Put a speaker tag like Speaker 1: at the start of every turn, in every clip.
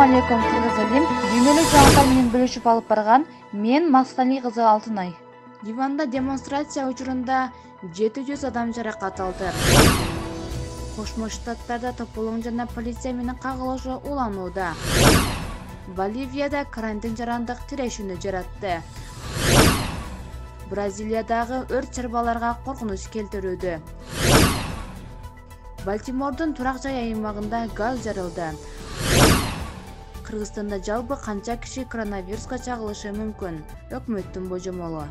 Speaker 1: алейкум кыргыз элим. Дүйнөлүк жаңылыктар менен бөлүшүп алып барган мен Максатали кызы Алтынай. Ливанда демонстрация учурунда 700 адам жаракат алды. Кошмо Штаттарда тополоң жана полиция менен кагылышы уланууда. Боливияда карантин жарандык тирешүүнү жаратты. Бразилиядагы өрт чарбаларга коркунуч келтирүүдө. Балтимордун турак жай аймагында газ жарылды. Кыргызстанда жалпы канча киши коронавируска чагылышы мүмкүн? Өкмөттүн божомолу.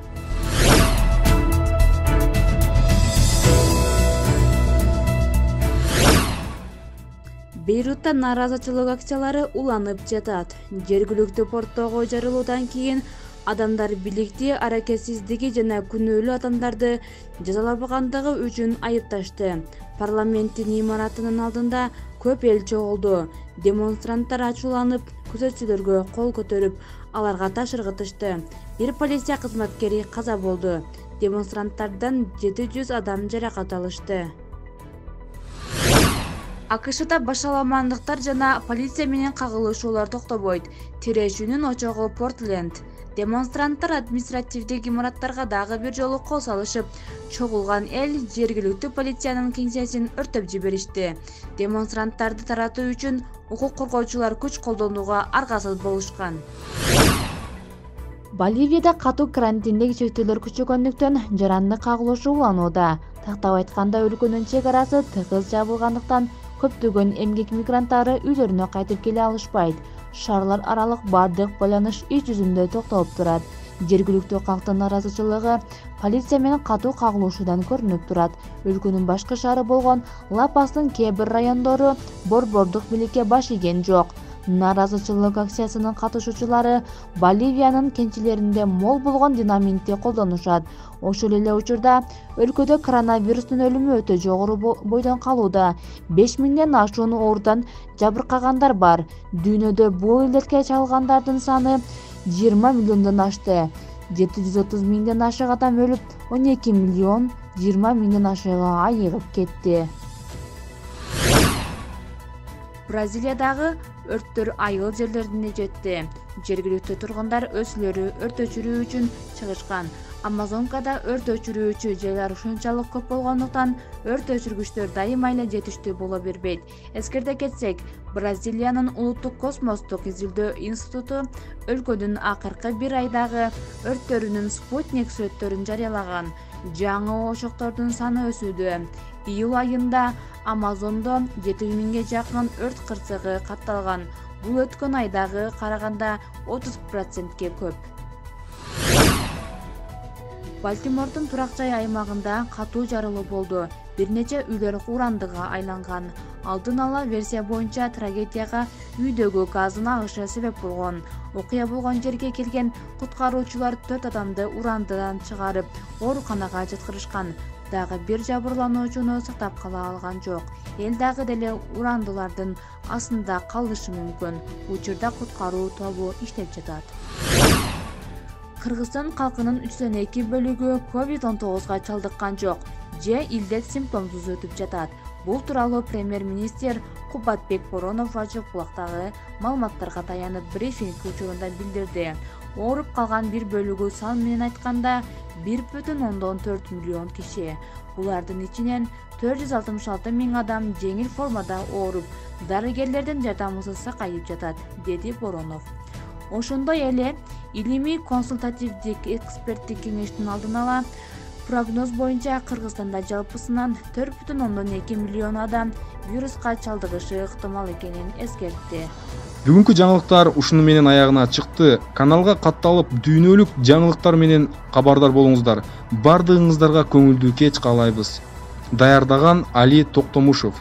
Speaker 1: Бейрутта нааразычылык акциялары уланып жатат. Жергиликтүү порттогу жарылуудан кийин адамдар бийликти аракетсиздиги жана күнөөлүү адамдарды жазалабагандыгы үчүн айыпташты. Парламенттин имаратынын алдында көп эл чогулду. Демонстранттар ачууланып, күзөтчүлөргө кол көтөрүп, аларга таш ыргытышты. Бир полиция кызматкери каза болду. Демонстранттардан 700 адам жаракат алышты. АКШда башаламандыктар жана полиция менен кагылышуулар токтобойт. Тирешүүнүн очогу Портленд. Демонстранттар административдик имараттарга дагы бир жолу кол салышып, чогулган эл жергиликтүү полициянын кеңсесин өртөп жиберишти. Демонстранттарды таратуу үчүн укук коргоочулар күч колдонууга аргасыз болушкан. Боливияда катуу карантиндик чектөөлөр күчөгөндүктөн жарандык кагылышы уланууда. Тактап айтканда, өлкөнүн чек арасы тыгыз жабылгандыктан көптөгөн эмгек мигранттары үйлөрүнө кайтып келе алышпайт. Шаарлар аралык бардык байланыш иш жүзүндө токтолуп турат. Жергиликтүү калктын нааразычылыгы полиция менен катуу кагылышуудан көрүнүп турат. Өлкөнүн башкы шаары болгон Ла-Пастын кээ бир райондору борбордук бийликке баш ийген жок. Нааразычылык акциясынын катышуучулары Боливиянын кенчелеринде мол болгон динамитти колдонушат. Ошол эле учурда өлкөдө коронавирустун өлүмү өтө жогору бойдон калууда. 5000ден ашуун оорудан жабыркагандар бар. Дүйнөдө бул илдетке чалдыккандардын саны 20 миллиондон ашты. 730 миңден ашык адам өлүп, 12 миллион 20 миңден ашыгы айыгып кетти. Бразилиядагы өрттөр айыл жерлерине жетти. Жергиликтүү тургундар өсүлөрү өрт өчүрүү үчүн чыгышкан. Амазонкада өрт өчүрүүчү жайлар ушунчалык көп болгондуктан өрт өчүргүчтөр дайыма эле жетиштүү боло бербейт. Эскерте кетсек, Бразилиянын улуттук космостук изилдөө институту өлкөнүн акыркы бир айдагы өрттөрүнүн спутник сүрөттөрүн жарыялаган. Жаңы ошоктордун саны өсүүдө. Июль айында Амазондо 7000ге жакын өрт кырсыгы катталган. Бул өткөн айдагы караганда 30%ке көп. Балтимордун турак жай аймагында катуу жарылуу болду. Бир нече үйлөр урандыга айланган. Алдын ала версия боюнча трагедияга үйдөгү газдын агышы себеп болгон. Окуя болгон жерге келген куткаруучулар 4 адамды урандыдан чыгарып, ооруканага жаткырышкан. Дагы бир жабырлануучуну сактап кала алган жок. Эл дагы деле урандылардын астында калышы мүмкүн. Учурда куткаруу тобу иштеп жатат. Кыргызстан калкынын 3/2 бөлүгү COVID-19 чалдыккан жок же илдет симптомсуз өтүп жатат. Бул тууралуу премьер-министр Кубатбек Боронов ачык булактагы маалыматтарга таянып брифинг учурунда билдирди. Ооруп калган бир бөлүгү сан менен айтканда 1,4 миллион киши. Булардын ичинен 466 миң адам жеңил формада ооруп, дарыгерлердин жардамысыз сакайып жатат, деди Боронов. Ошондой эле илимий консультативдик эксперттик кеңештин алдын ала прогноз боюнча Кыргызстанда жалпысынан 4,2 миллион адам вируска чалдыгышы ыктымал экенин эскертти.
Speaker 2: Бүгүнкү жаңылыктар ушуну менен аягына чыкты. Каналга катталып, дүйнөлүк жаңылыктар менен кабардар болуңуздар. Бардыгыңыздарга көңүлдүү кеч каалайбыз. Даярдаган Али Токтомушев.